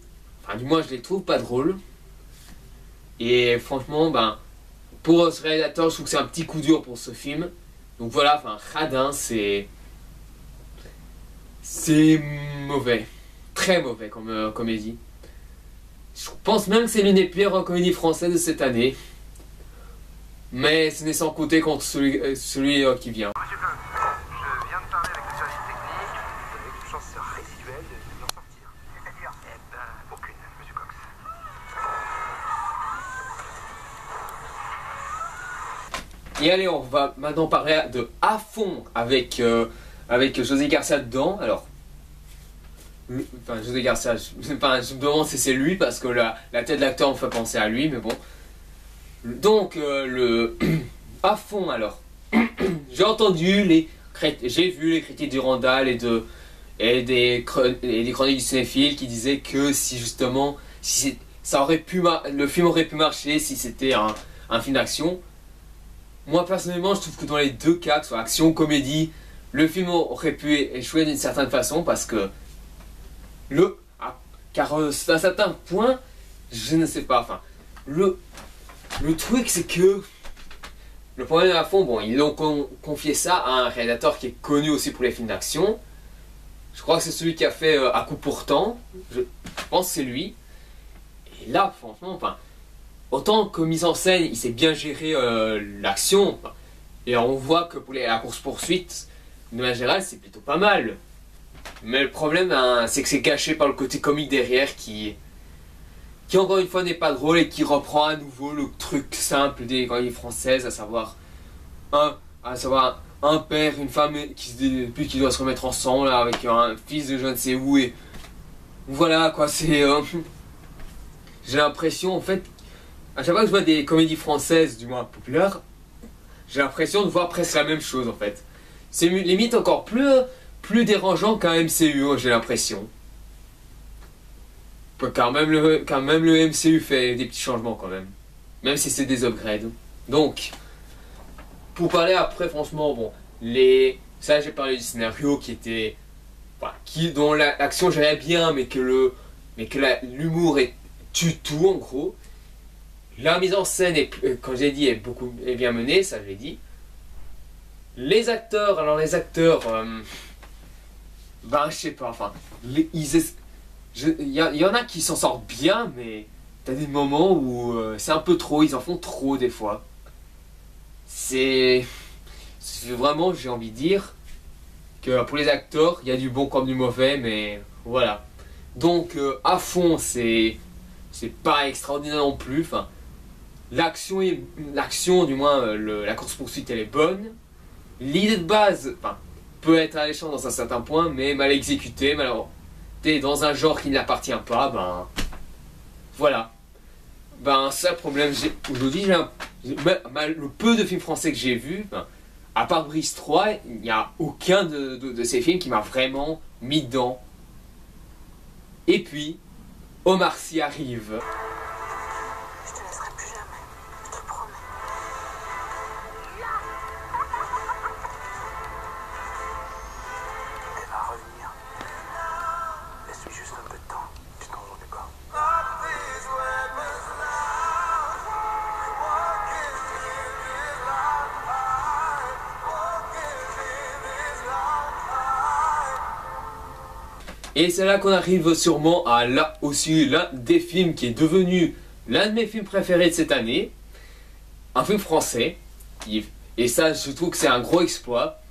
Enfin, du moins, je les trouve pas drôles. Et franchement, pour ce réalisateur, je trouve que c'est un petit coup dur pour ce film. Donc voilà, enfin, Radin, c'est c'est mauvais. Très mauvais comme comédie. Je pense même que c'est l'une des pires comédies françaises de cette année. Mais ce n'est sans compter contre celui qui vient. Monsieur Fleu, je viens de parler avec le service technique. Vous avez une chance résiduelle de l'en sortir. C'est-à-dire? Eh ben, aucune, monsieur Cox. Et allez, on va maintenant parler de À fond avec José Garcia dedans. Alors, enfin, José Garcia, je me demande si c'est lui parce que la tête de l'acteur me fait penser à lui, mais bon. Donc, À fond, alors. J'ai entendu j'ai vu les critiques du Randall et des chroniques du cinéphile qui disaient que si justement, le film aurait pu marcher si c'était un film d'action. Moi personnellement, je trouve que dans les deux cas, que ce soit action ou comédie, le film aurait pu échouer d'une certaine façon parce que car à un certain point, je ne sais pas. Enfin, le truc c'est que le problème à fond, bon, ils ont confié ça à un réalisateur qui est connu aussi pour les films d'action. Je crois que c'est celui qui a fait À coup portant. Je pense que c'est lui. Et là, franchement, enfin. Autant que mise en scène, il sait bien gérer l'action. Et on voit que pour la course-poursuite, de manière générale, c'est plutôt pas mal. Mais le problème, hein, c'est que c'est caché par le côté comique derrière qui encore une fois n'est pas drôle et qui reprend à nouveau le truc simple des comédies françaises, à savoir un père, une femme qui doit se remettre ensemble là, avec un fils de je ne sais où. Et voilà quoi, c'est... j'ai l'impression en fait... À chaque fois que je vois des comédies françaises, du moins populaires, j'ai l'impression de voir presque la même chose en fait. C'est limite encore plus dérangeant qu'un MCU, j'ai l'impression. Car même le MCU fait des petits changements quand même. Même si c'est des upgrades. Donc, pour parler après, franchement, bon, ça j'ai parlé du scénario qui était... Enfin, dont l'action gérait bien, mais que l'humour tue tout en gros. La mise en scène, comme j'ai dit, est bien menée, ça je l'ai dit. Les acteurs, ben je sais pas, enfin, il y en a qui s'en sortent bien, mais t'as des moments où c'est un peu trop, ils en font trop des fois. C'est vraiment, j'ai envie de dire, que pour les acteurs, il y a du bon comme du mauvais, mais voilà. Donc, À fond, c'est pas extraordinaire non plus, enfin. L'action, du moins la course-poursuite, elle est bonne. L'idée de base, enfin, peut être alléchante dans un certain point, mais mal exécutée, malheureusement. T'es dans un genre qui ne l'appartient pas, ben... Voilà. Ben, ça le problème, aujourd'hui, le peu de films français que j'ai vus, ben, à part Brice 3, il n'y a aucun de ces films qui m'a vraiment mis dedans. Et puis, Omar Sy arrive. Et c'est là qu'on arrive sûrement à l'un des films qui est devenu l'un de mes films préférés de cette année. Un film français. Et ça, je trouve que c'est un gros exploit.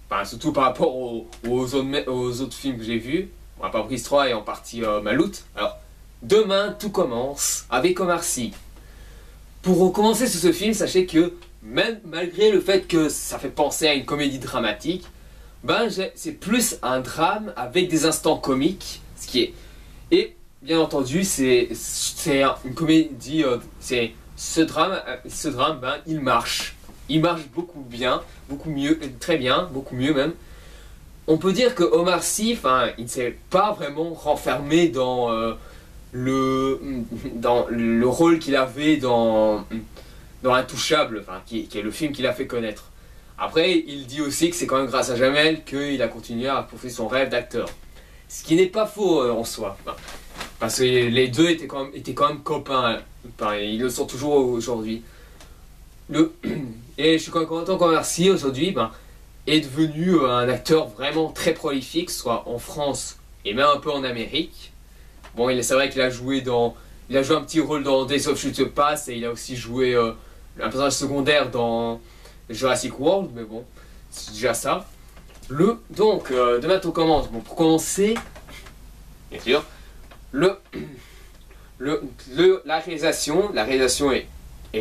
Enfin, surtout par rapport aux autres films que j'ai vus. À part Brice 3 et en partie Maloute. Alors, demain, tout commence avec Omar Sy. Pour commencer sur ce film, sachez que même malgré le fait que ça fait penser à une comédie dramatique, ben c'est plus un drame avec des instants comiques, et bien entendu c'est une comédie, ce drame ben il marche beaucoup bien, beaucoup mieux, très bien, beaucoup mieux même. On peut dire que Omar Sy, enfin, il ne s'est pas vraiment renfermé dans le rôle qu'il avait dans Intouchable, enfin, qui est le film qu'il a fait connaître. Après, il dit aussi que c'est quand même grâce à Jamel qu'il a continué à poursuivre son rêve d'acteur. Ce qui n'est pas faux en soi. Enfin, parce que les deux étaient quand même copains. Enfin, ils le sont toujours aujourd'hui. Et je suis quand même content qu'Omar Sy aujourd'hui, ben, est devenu un acteur vraiment très prolifique, soit en France et même un peu en Amérique. Bon, c'est vrai qu'il a joué il a joué un petit rôle dans Days of Future Past et il a aussi joué un personnage secondaire dans Jurassic World, mais bon, c'est déjà ça. Donc, demain on commence. Bon, pour commencer, bien sûr, la réalisation est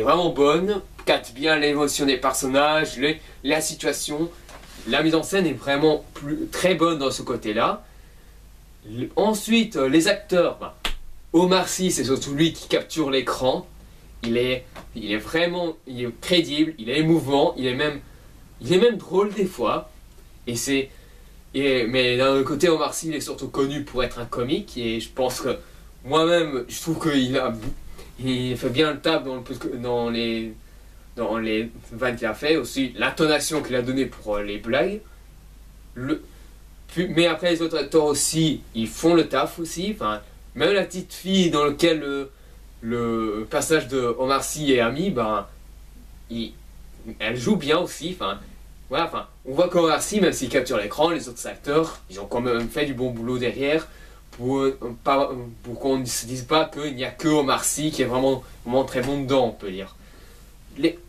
vraiment bonne, capte bien l'émotion des personnages, la situation. La mise en scène est vraiment très bonne dans ce côté-là. Ensuite, les acteurs, Omar Sy, c'est surtout lui qui capture l'écran. Il est crédible, il est émouvant, il est même drôle des fois. Mais d'un autre côté, Omar Sy, il est surtout connu pour être un comique. Et je pense que moi-même, je trouve il fait bien le taf dans les vannes qu'il a fait. Aussi, l'intonation qu'il a donnée pour les blagues. Mais après, les autres acteurs aussi, ils font le taf aussi. Enfin, même la petite fille dans laquelle le personnage de Omar Sy est ami, elle joue bien aussi. Enfin, voilà, enfin, on voit qu'Omar Sy, même s'il capture l'écran, les autres acteurs, ils ont quand même fait du bon boulot derrière pour qu'on ne se dise pas qu'il n'y a que Omar Sy qui est vraiment très bon dedans, on peut dire.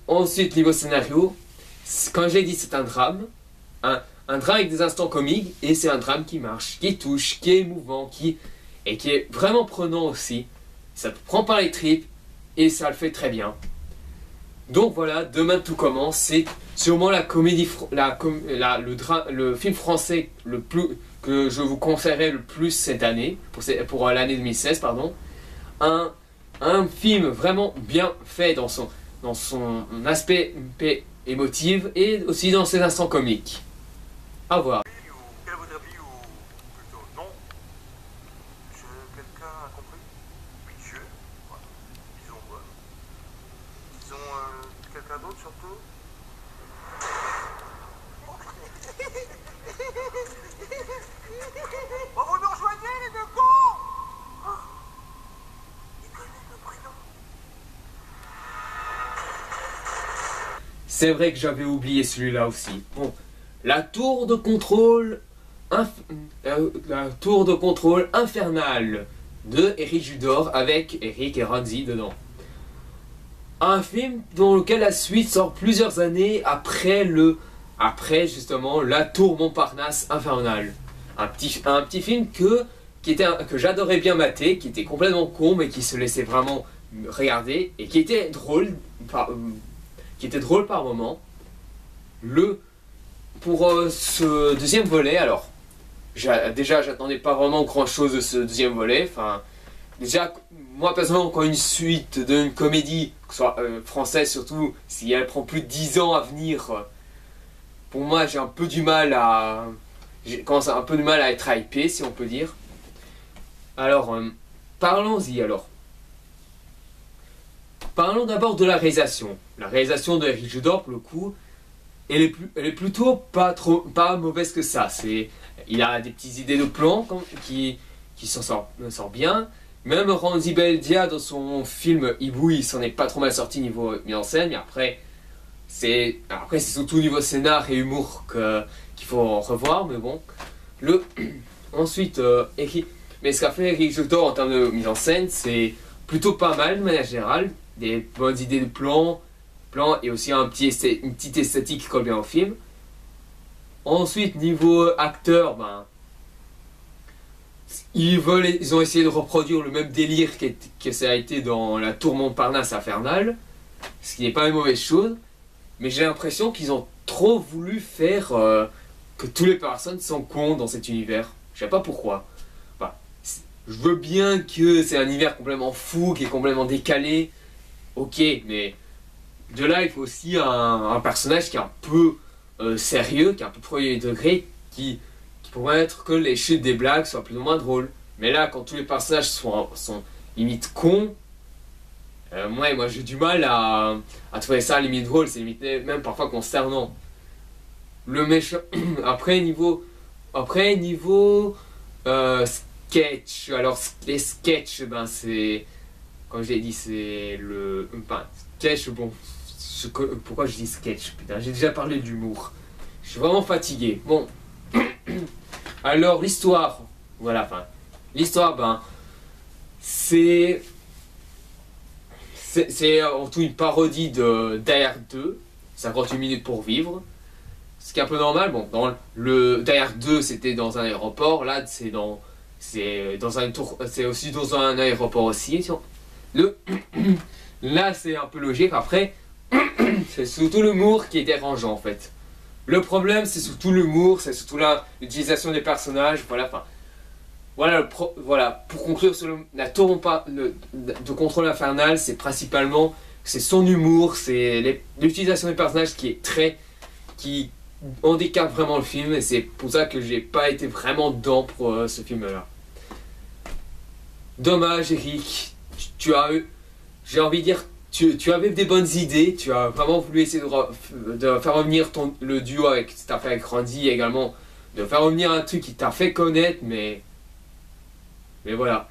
Ensuite, niveau scénario, quand j'ai dit c'est un drame, un drame avec des instants comiques, et c'est un drame qui marche, qui touche, qui est émouvant, et qui est vraiment prenant aussi. Ça te prend par les tripes, et ça le fait très bien. Donc voilà, demain tout commence, c'est sûrement la comédie, le film français que je vous conseillerais le plus cette année, pour l'année 2016, pardon. Un film vraiment bien fait dans son aspect émotif et aussi dans ses instants comiques. Au revoir. Quel est votre avis ou plutôt non? Quelqu'un a compris? Picheux? Voilà. Disons quelqu'un d'autre surtout? Oh, vous nous rejoignez les deux cons! Oh, il connaît le prénom. C'est vrai que j'avais oublié celui-là aussi. Bon, la tour de contrôle infernale de Eric Judor avec Eric et Ramsey dedans. Un film dans lequel la suite sort plusieurs années après justement la tour Montparnasse infernale. Un petit film que j'adorais bien mater, qui était complètement con mais qui se laissait vraiment regarder et qui était drôle par moment. Pour ce deuxième volet, alors déjà j'attendais pas vraiment grand chose de ce deuxième volet. Enfin, déjà moi personnellement, quand une suite d'une comédie, que ce soit française surtout, si elle prend plus de 10 ans à venir, pour moi j'ai un peu du mal à être hypé, si on peut dire. Alors parlons-y alors. Parlons d'abord de la réalisation. La réalisation de Eric Judor, pour le coup, elle est plutôt pas mauvaise que ça. Il a des petites idées de plans qui s'en sort bien. Même Randy Beldia dans son film Hibou, il s'en est pas trop mal sorti niveau mise en scène. Mais après c'est surtout niveau scénar et humour qu'il faut revoir. Mais bon, ensuite mais ce qu'a fait Eric Judor en termes de mise en scène, c'est plutôt pas mal de manière générale. Des bonnes idées de plans et aussi une petite esthétique qui colle bien au film. Ensuite, niveau acteur, ils ont essayé de reproduire le même délire que ça a été dans la tour Montparnasse infernale, ce qui n'est pas une mauvaise chose, mais j'ai l'impression qu'ils ont trop voulu faire que toutes les personnes sont cons dans cet univers. Je sais pas pourquoi. Je veux bien que c'est un univers complètement fou, qui est complètement décalé, ok, mais de là il faut aussi un personnage qui est un peu sérieux, qui est un peu premier degré, qui pourrait être que les chutes des blagues soient plus ou moins drôles. Mais là, quand tous les personnages sont limite cons, moi j'ai du mal à trouver ça limite drôle, c'est limite même parfois consternant. Le méchant. Après niveau sketch, alors les sketchs, c'est, comme je l'ai dit, c'est sketch, bon, pourquoi je dis sketch, putain, j'ai déjà parlé d'humour. Je suis vraiment fatigué. Bon. Alors, l'histoire. Voilà, enfin. L'histoire, ben. C'est en tout une parodie de Die Hard 2. 58 minutes pour vivre. Ce qui est un peu normal. Bon, dans le Die Hard 2, c'était dans un aéroport. Là, c'est aussi dans un aéroport aussi. Là, c'est un peu logique. Après, c'est surtout l'humour qui est dérangeant en fait. Le problème, c'est surtout l'humour, c'est surtout l'utilisation des personnages. Voilà, enfin. Voilà, pour conclure sur la tour de Contrôle Infernal, c'est principalement c'est son humour, c'est l'utilisation des personnages qui handicape vraiment le film, et c'est pour ça que j'ai pas été vraiment dedans pour ce film-là. Dommage, Eric, j'ai envie de dire, tu avais des bonnes idées, tu as vraiment voulu essayer de faire revenir le duo que tu as fait avec Randy, et également de faire revenir un truc qui t'a fait connaître, mais voilà.